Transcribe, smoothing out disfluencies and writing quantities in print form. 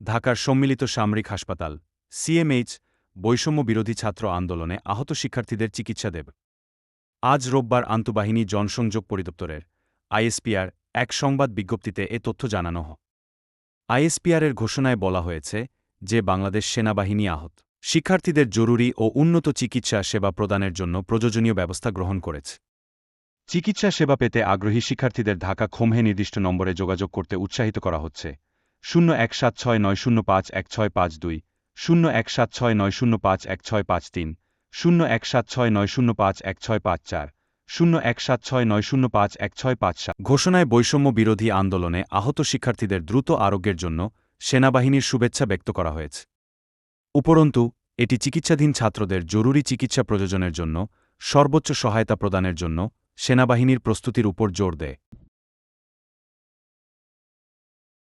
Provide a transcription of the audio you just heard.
ঢাকার সম্মিলিত সামরিক হাসপাতাল সিএমএইচ বৈষম্য বিরোধী ছাত্র আন্দোলনে আহত শিক্ষার্থীদের চিকিৎসা দেবে। আজ রোববার আন্তঃবাহিনী জনসংযোগ পরিদপ্তরের আইএসপিআর এক সংবাদ বিজ্ঞপ্তিতে এ তথ্য জানানো হয়। আইএসপিআরের ঘোষণায় বলা হয়েছে যে বাংলাদেশ সেনাবাহিনী আহত শিক্ষার্থীদের জরুরি ও উন্নত চিকিৎসা সেবা প্রদানের জন্য প্রয়োজনীয় ব্যবস্থা গ্রহণ করেছে। চিকিৎসা সেবা পেতে আগ্রহী শিক্ষার্থীদের ঢাকা খোমহে নির্দিষ্ট নম্বরে যোগাযোগ করতে উৎসাহিত করা হচ্ছে। 01769051652, 01769051653, 01769051654, 01769051657। ঘোষণায় বৈষম্য বিরোধী আন্দোলনে আহত শিক্ষার্থীদের দ্রুত আরোগ্যের জন্য সেনাবাহিনীর শুভেচ্ছা ব্যক্ত করা হয়েছে। উপরন্তু, এটি চিকিৎসাধীন ছাত্রদের জরুরি চিকিৎসা প্রয়োজনের জন্য সর্বোচ্চ সহায়তা প্রদানের জন্য সেনাবাহিনীর প্রস্তুতির উপর জোর দেয়।